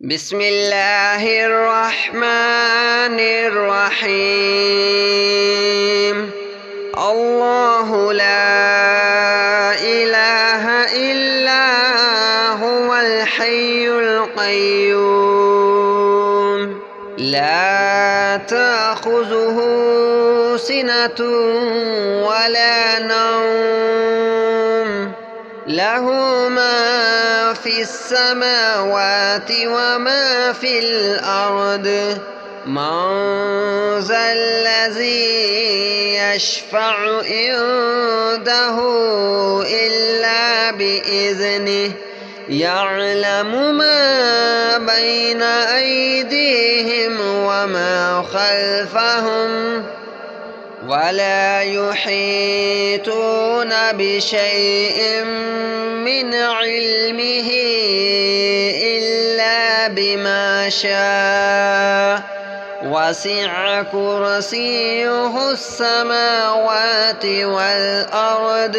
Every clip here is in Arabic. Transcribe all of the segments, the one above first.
بسم الله الرحمن الرحيم. الله لا إله إلا هو الحي القيوم لا تأخذه سنة ولا نوم له ما في السماوات وما في الأرض من ذا الذي يشفع عنده إلا بإذنه يعلم ما بين أيديهم وما خلفهم ولا يحيطون بشيء من علمه إلا بما شاء وسع كرسيه السماوات والأرض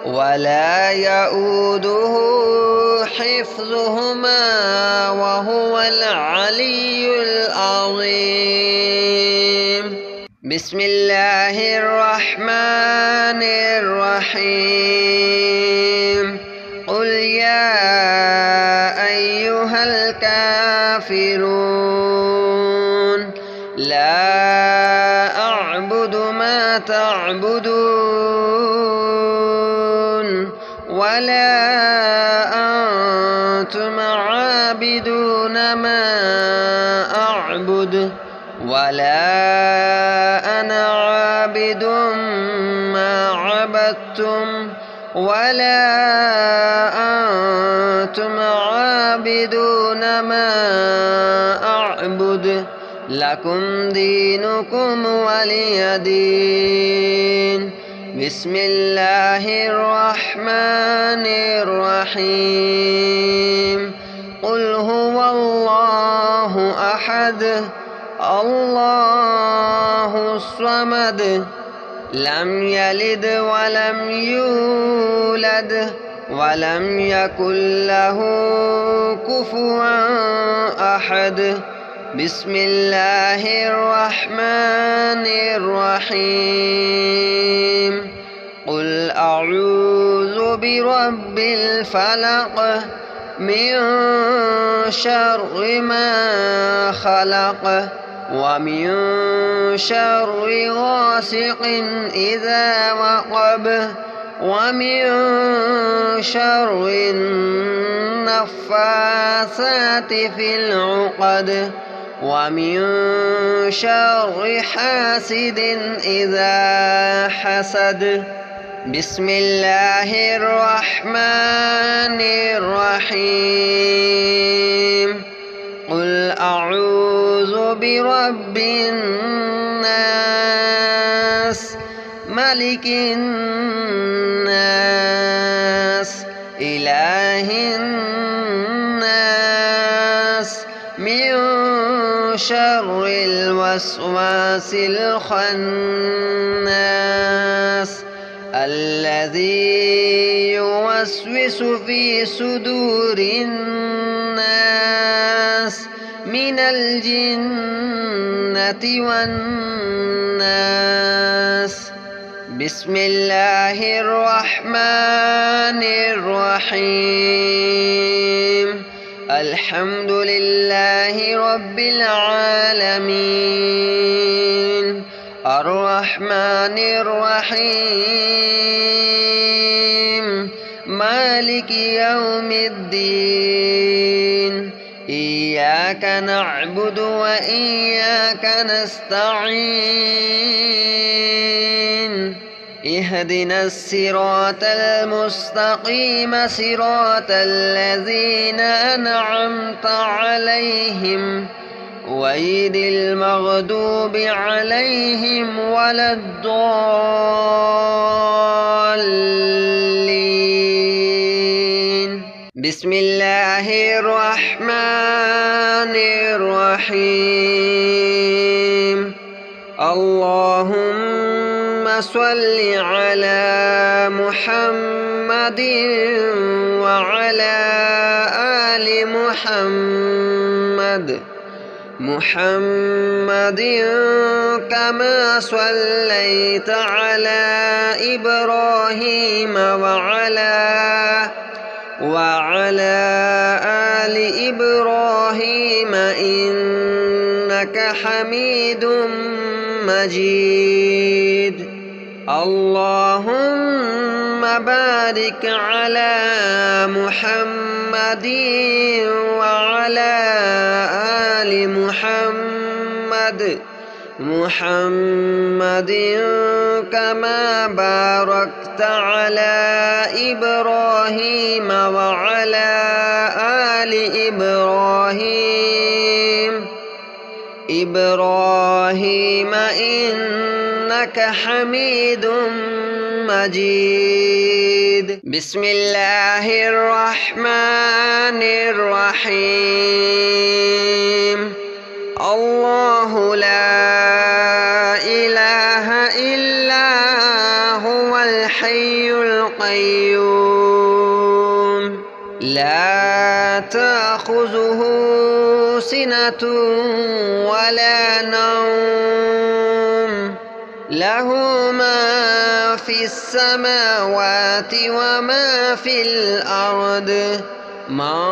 ولا يؤوده حفظهما وهو العلي العظيم. بسم الله الرحمن الرحيم. قل يا أيها الكافرون لا أعبد ما تعبدون ولا أنتم عابدون ما أعبد ولا أنا عابد ما عبدتم ولا أنتم عابدون ما أعبد لكم دينكم ولي دين. بسم الله الرحمن الرحيم. قل هو الله أحد الله الصمد لم يلد ولم يولد ولم يكن له كفوا أحد. بسم الله الرحمن الرحيم. قل أعوذ برب الفلق من شر ما خلق ومن شر غاسق إذا وقب ومن شر النفاثات في العقد ومن شر حاسد إذا حسد. بسم الله الرحمن الرحيم. قل أعوذ برب الناس ملك الناس إله الناس من شر الوسواس الخناس الذي يوسوس في صدور الناس من الجنة والناس. بسم الله الرحمن الرحيم. الحمد لله رب العالمين الرحمن الرحيم مالك يوم الدين إياك نعبد وإياك نستعين اهدنا الصراط المستقيم صراط الذين أنعمت عليهم غير المغضوب عليهم ولا الضالين. بسم الله الرحمن الرحيم. اللهم صل على محمد وعلى آل محمد محمد كما صليت على إبراهيم وعلى آل إبراهيم إنك حميد مجيد. اللهم بارك على محمد وعلى آل محمد كما باركت على إبراهيم وعلى آل إبراهيم إنك حميد مجيد. بسم الله الرحمن الرحيم. الله لا إله إلا هو الحي القيوم لا تأخذه سنة ولا نوم له ما في السماوات وما في الأرض. من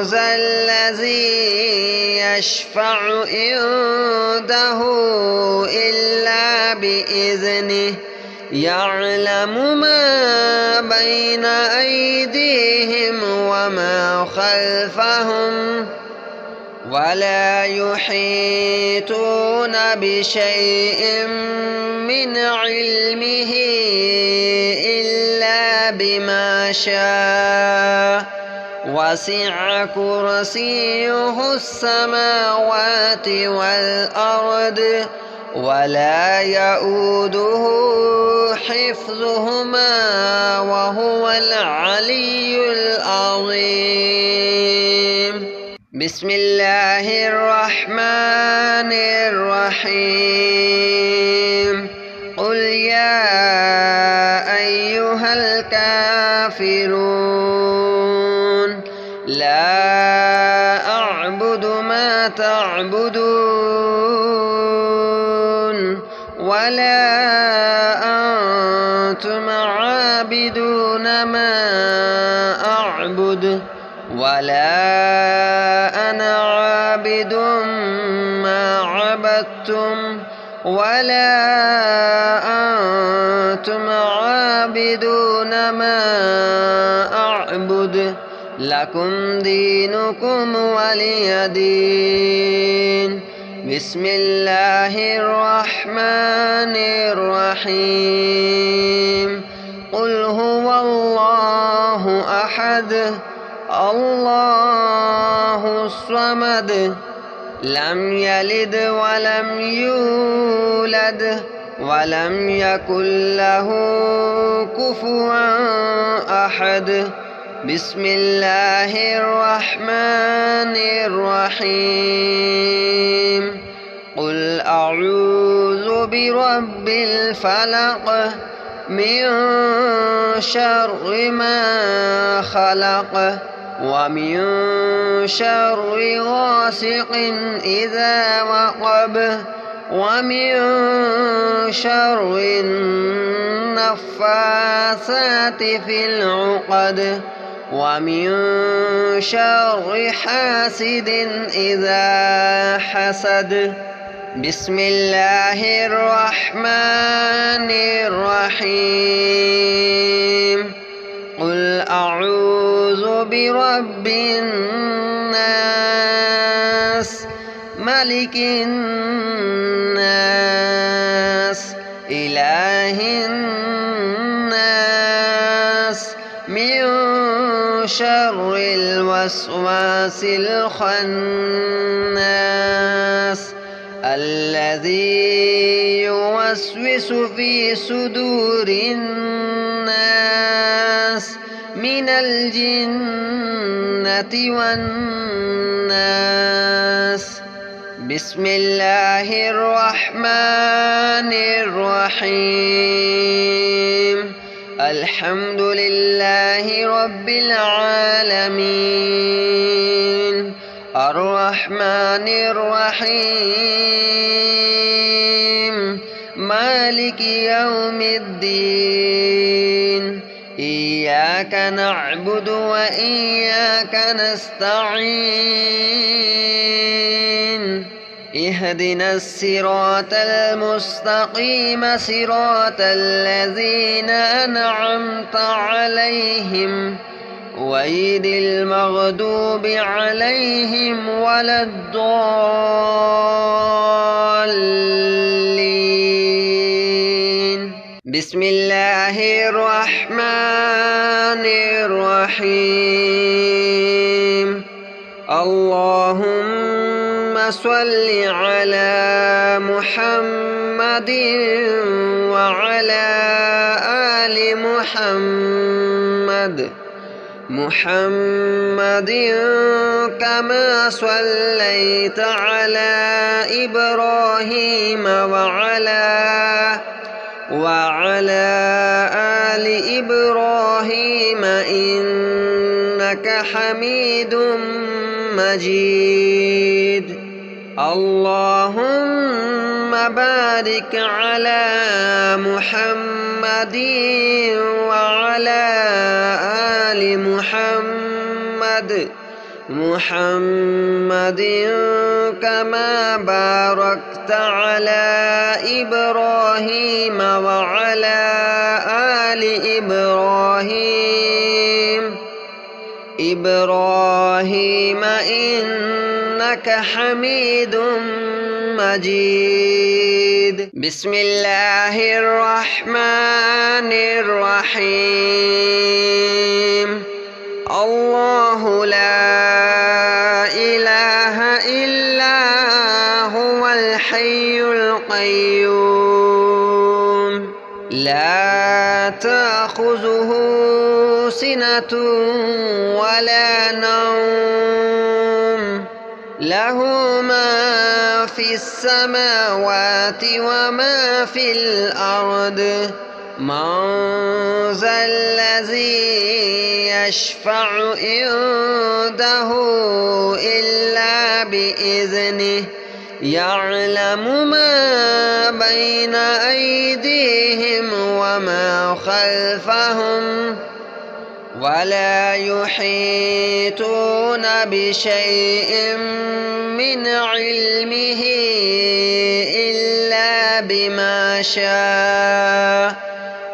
ذا الذي يشفع عنده إلا بإذنه يعلم ما بين أيديهم وما خلفهم ولا يحيطون بشيء من علمه إلا بما شاء. وسع كرسيه السماوات والأرض ولا يؤوده حفظهما وهو العلي العظيم. بسم الله الرحمن الرحيم. قل يا أيها الكافرون لا أعبد ما تعبدون ولا أنتم عابدون ما أعبد ولا أنا عابد ما عبدتم ولا أنتم عابدون ما أعبد لكم دينكم ولي دين. بسم الله الرحمن الرحيم. قل هو الله أحد الله الصمد لم يلد ولم يولد ولم يكن له كفوا أحد. بسم الله الرحمن الرحيم. قل أعوذ برب الفلق من شر ما خلق ومن شر غاسق إذا وقب ومن شر النفاثات في العقد ومن شر حاسد إذا حسد. بسم الله الرحمن الرحيم. قل أعوذ برب الناس ملك الناس إله الناس من شر الوسواس الخناس الذي يوسوس في صدور الناس من الجنة والناس. بسم الله الرحمن الرحيم. الحمد لله رب العالمين الرحمن الرحيم مالك يوم الدين إياك نعبد وإياك نستعين اهدنا الصراط المستقيم صراط الذين أنعمت عليهم غير المغضوب عليهم ولا الضالين. بسم الله الرحمن الرحيم. اللهم صل على محمد وعلى آل محمد كما صليت على إبراهيم وعلى آل إبراهيم إنك حميد مجيد. اللهم بارك على محمد وعلى آل محمد كما باركت على إبراهيم وعلى آل إبراهيم إنك حميد مجيد. بسم الله الرحمن الرحيم. الله لا إله إلا هو الحي القيوم لا تأخذه سنة ولا نوم له ما في السماوات وما في الأرض. من ذا الذي يشفع عنده إلا بإذنه يعلم ما بين أيديهم وما خلفهم ولا يحيطون بشيء من علمه إلا بما شاء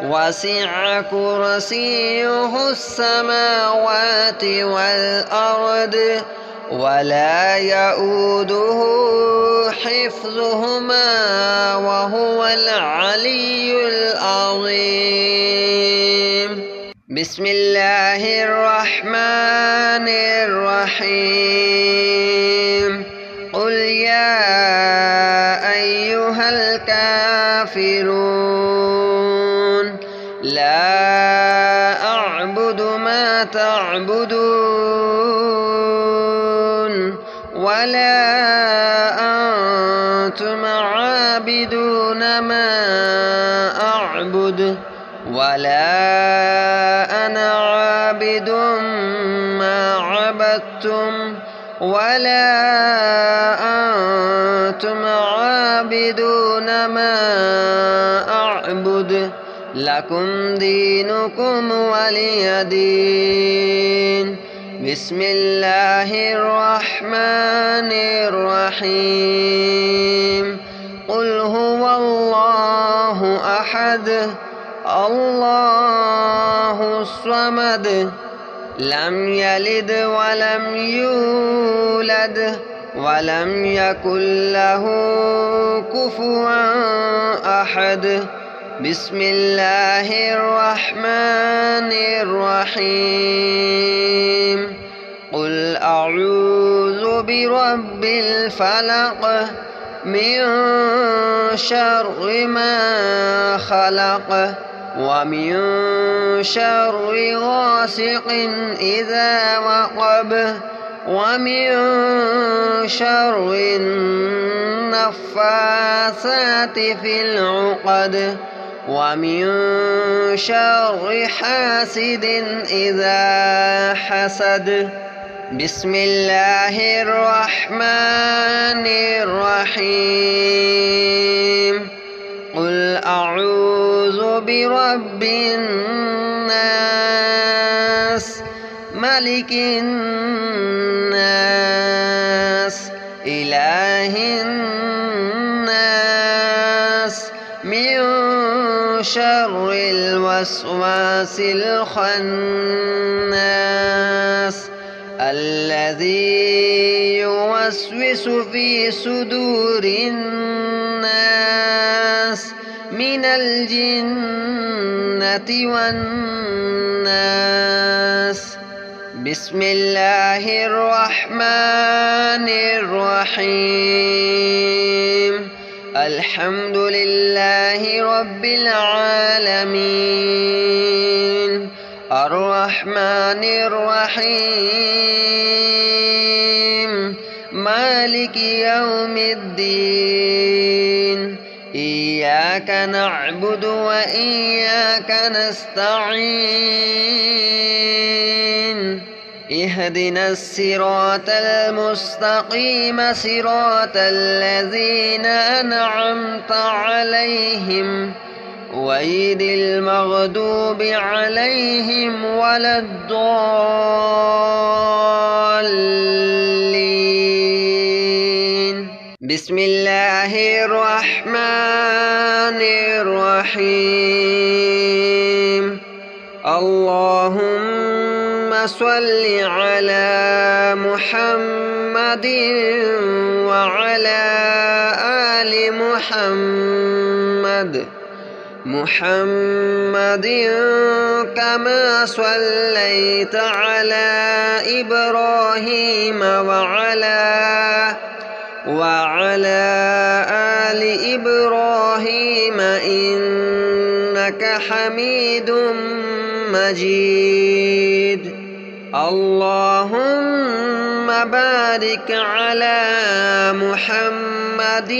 وسع كرسيه السماوات والأرض ولا يؤوده حفظهما وهو العلي العظيم. بسم الله الرحمن الرحيم. قل يا أيها الكافرون لا أعبد ما تعبدون ولا أنتم عابدون ما أعبد ولا أنا عابد ما عبدتم ولا أنتم عابدون ما أعبد لكم دينكم ولي دين. بسم الله الرحمن الرحيم. قل هو الله أحد الله الصمد لم يلد ولم يولد ولم يكن له كفوا أحد. بسم الله الرحمن الرحيم. قل أعوذ برب الفلق من شر ما خلق ومن شر غاسق إذا وقب ومن شر النفاثات في العقد ومن شر حاسد إذا حسد. بسم الله الرحمن الرحيم قل أعوذ برب الناس ملك الناس إله الناس من شر الوسواس الخناس الذي يوسوس في صدور الناس من الجنة والناس بسم الله الرحمن الرحيم الحمد لله رب العالمين الرحمن الرحيم مالك يوم الدين إياك نعبد وإياك نستعين اهدنا الصراط المستقيم صراط الذين أنعمت عليهم غير المغضوب عليهم ولا الضالين بسم الله الرحمن الرحيم اللهم صل على محمد وعلى آل محمد كما صليت على إبراهيم وعلى آل إبراهيم إنك حميد مجيد اللهم بارك على محمد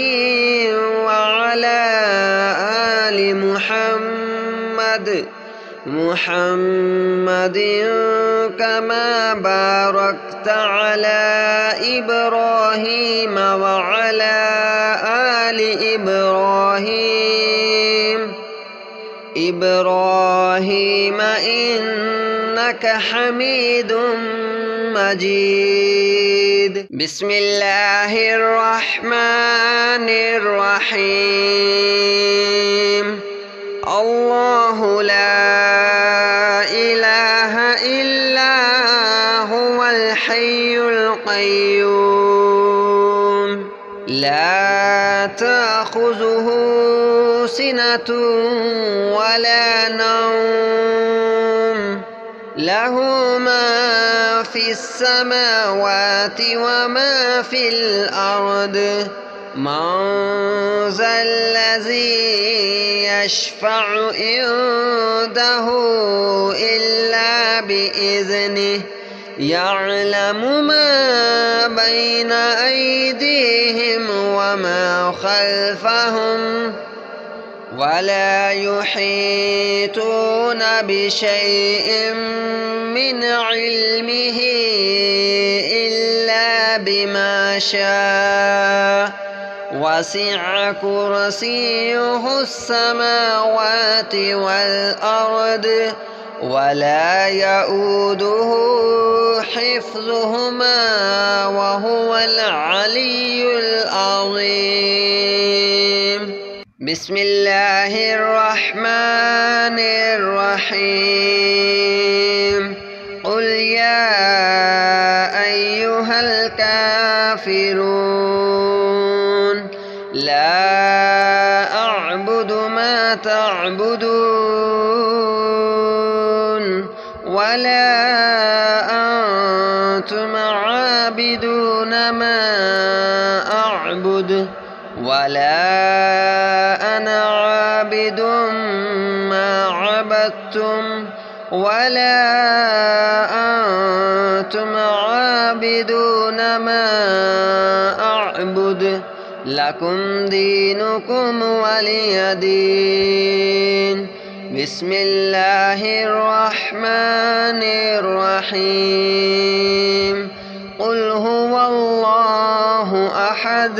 وعلى آل محمد كما باركت على إبراهيم وعلى آل إبراهيم إنك حميد مجيد بسم الله الرحمن الرحيم الله لا إله إلا هو الحي القيوم لا تأخذه سنة ولا نوم له ما في السماوات وما في الأرض من ذا الذي يشفع عنده إلا بإذنه يعلم ما بين أيديهم وما خلفهم ولا يحيطون بشيء من علمه إلا بما شاء وسع كرسيه السماوات والأرض ولا يؤوده حفظهما وهو العلي العظيم بسم الله الرحمن الرحيم قل يا أيها الكافرون لا أعبد ما تعبدون ولا أنتم عابدون ما أعبد ولا أنا عابد ما عبدتم ولا أنتم عابدون ما أعبد لكم دينكم ولي دين بسم الله الرحمن الرحيم أحد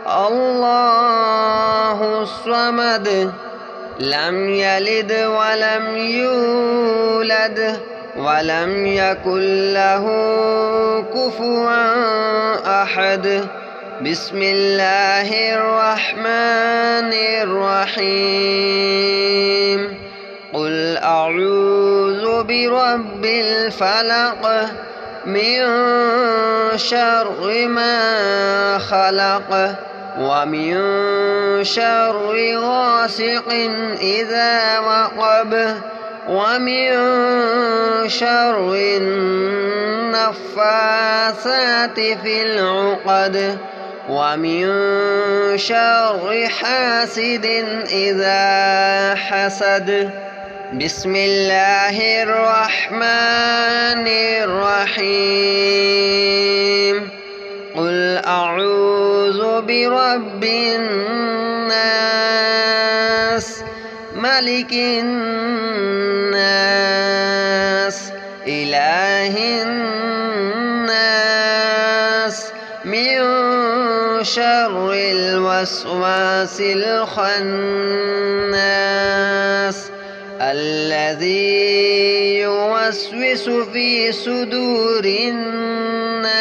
الله الصمد لم يلد ولم يولد ولم يكن له كفوا أحد. بسم الله الرحمن الرحيم. قل أعوذ برب الفلق من شر ما خلق ومن شر غاسق إذا وقب ومن شر النفاثات في العقد ومن شر حاسد إذا حسد. بسم الله الرحمن الرحيم. قل أعوذ برب الناس ملك الناس إله الناس من شر الوسواس الخناس الذي يوسوس في صدور الناس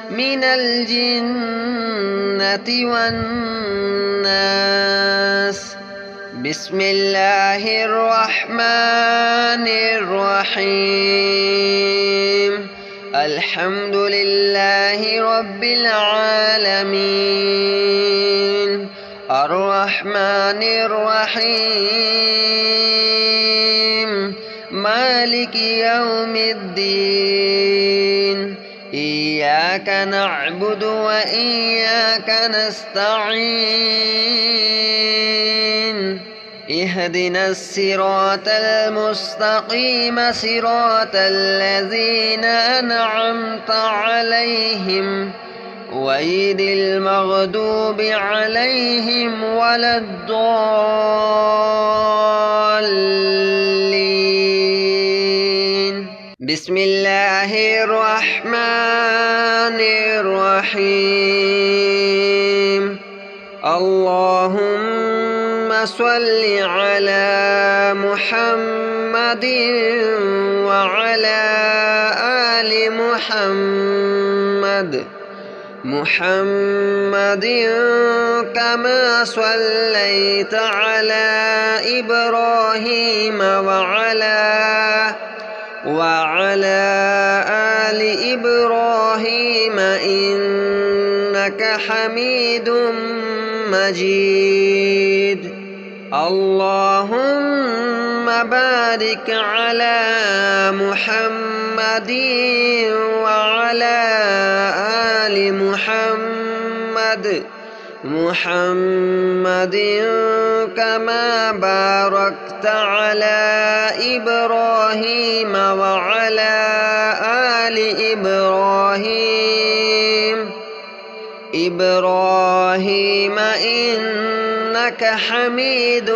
من الجنة والناس. بسم الله الرحمن الرحيم. الحمد لله رب العالمين الرحمن الرحيم مالك يوم الدين. إياك نعبد وإياك نستعين. اهدنا الصراط المستقيم صراط الذين أنعمت عليهم غير المغضوب عليهم ولا الضالين. بسم الله الرحمن الرحيم. اللهم صل على محمد وعلى آل محمد كما صليت على إبراهيم وعلى آل إبراهيم إنك حميد مجيد. اللهم بارك على محمد وعلى آل محمد كما باركت على إبراهيم وعلى آل إبراهيم إنك حميد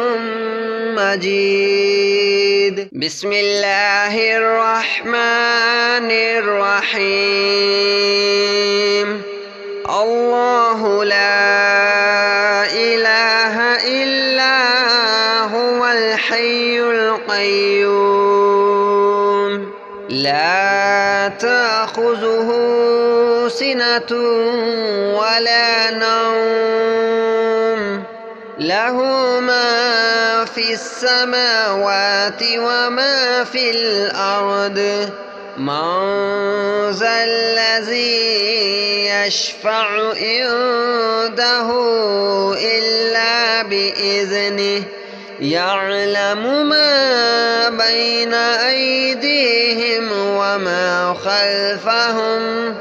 مجيد. بسم الله الرحمن الرحيم. الله لا إله إلا هو الحي القيوم لا تأخذه سنة ولا نوم له ما في السماوات وما في الأرض. من ذا الذي يشفع عنده إلا بإذنه يعلم ما بين أيديهم وما خلفهم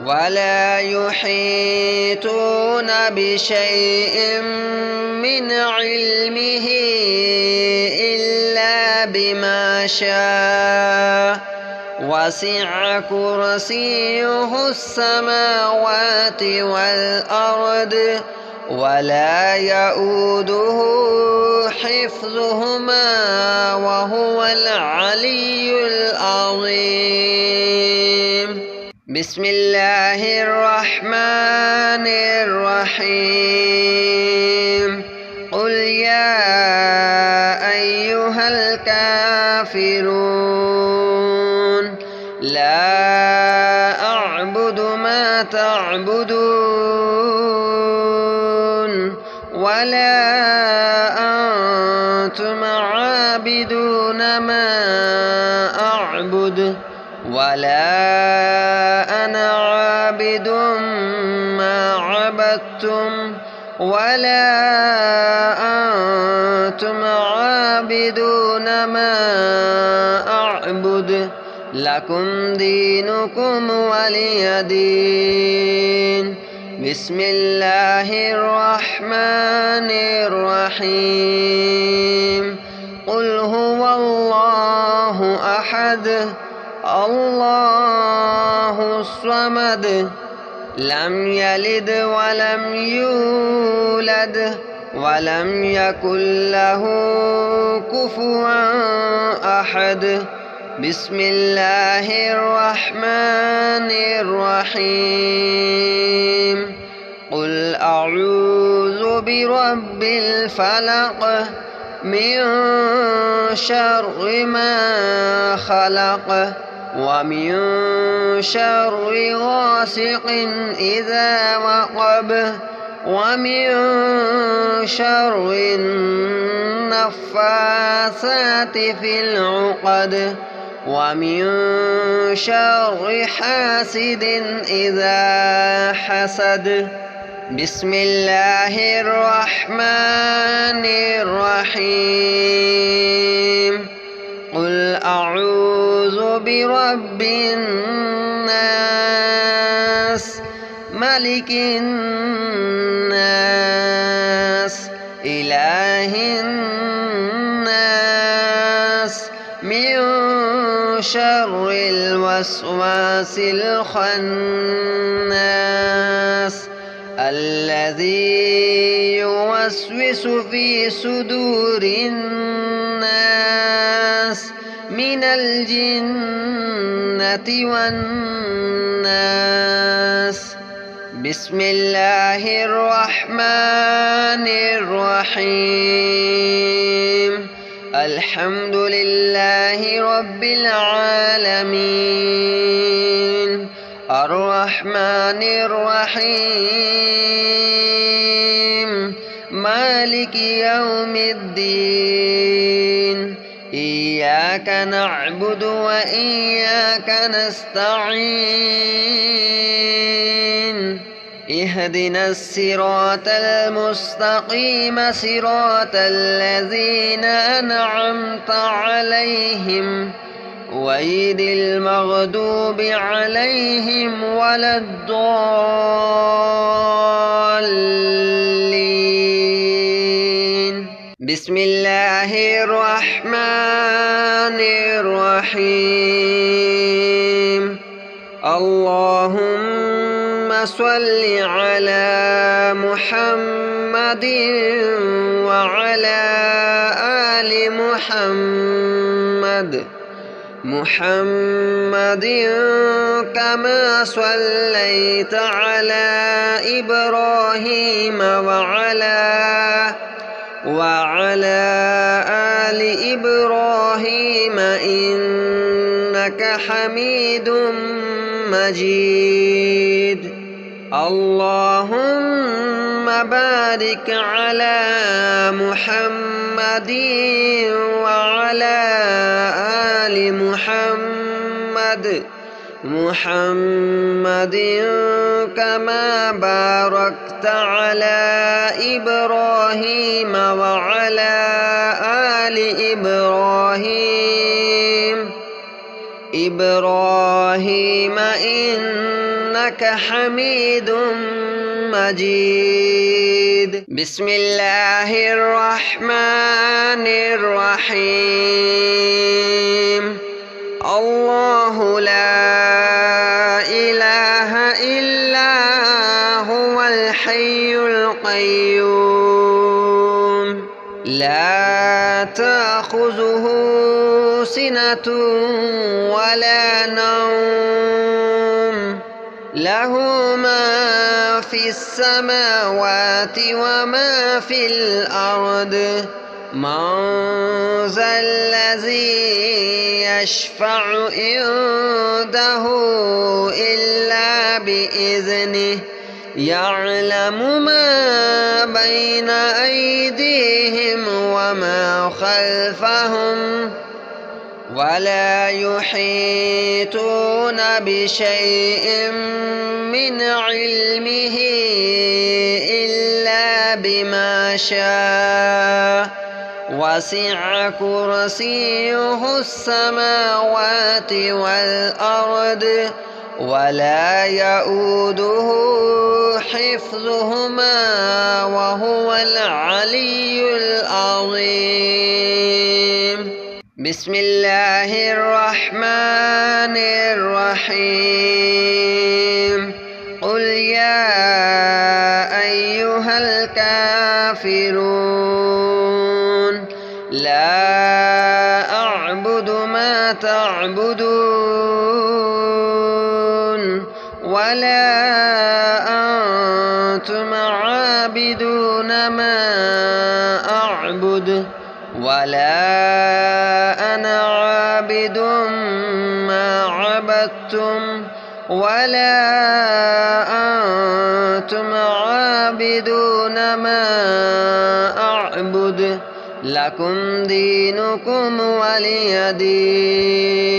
ولا يحيطون بشيء من علمه إلا بما شاء. وسع كرسيه السماوات والأرض ولا يؤوده حفظهما وهو العلي العظيم. بسم الله الرحمن الرحيم قل يا أيها الكافرون لا أعبد ما تعبدون ولا أنتم عابدون ما أعبد ولا أنا عابد ما عبدتم ولا أنتم عابدون ما أعبد لكم دينكم ولي دين. بسم الله الرحمن الرحيم قل هو الله أحد الله الصمد لم يلد ولم يولد ولم يكن له كفوا أحد. بسم الله الرحمن الرحيم قل أعوذ برب الفلق من شر ما خلق ومن شر غاسق إذا وقب ومن شر النفاثات في العقد ومن شر حاسد إذا حسد. بسم الله الرحمن الرحيم قل أعوذ برب الناس ملك الناس إله الناس من شر الوسواس الخناس الذي يوسوس في صدور الناس من الجنة والناس. بسم الله الرحمن الرحيم الحمد لله رب العالمين الرحمن الرحيم مالك يوم الدين إياك نعبد وإياك نستعين اهدنا الصراط المستقيم صراط الذين أنعمت عليهم غير المغضوب عليهم ولا الضالين. بسم الله الرحمن الرحيم اللهم صل على محمد وعلى آل محمد كما صليت على إبراهيم وعلى آل إبراهيم إنك حميد مجيد. اللهم بارك على محمد وعلى آل محمد كما باركت على إبراهيم وعلى آل إبراهيم إنك حميد مجيد. بسم الله الرحمن الرحيم الله لا إله إلا هو الحي القيوم لا تأخذه سنة ولا نوم له ما في السماوات وما في الأرض من ذا الذي يشفع عنده إلا بإذنه يعلم ما بين أيديهم وما خلفهم ولا يحيطون بشيء من علمه إلا بما شاء وسع كرسيه السماوات والأرض ولا يؤوده حفظهما وهو العلي العظيم. بسم الله الرحمن الرحيم. قل يا أيها الكافرون لا أعبد ما تعبدون ولا أنتم عابدون ما أعبد ولا أنا عابد ما عبدتم ولا أنتم عابدون ما أعبد لكم دينكم ولي دين.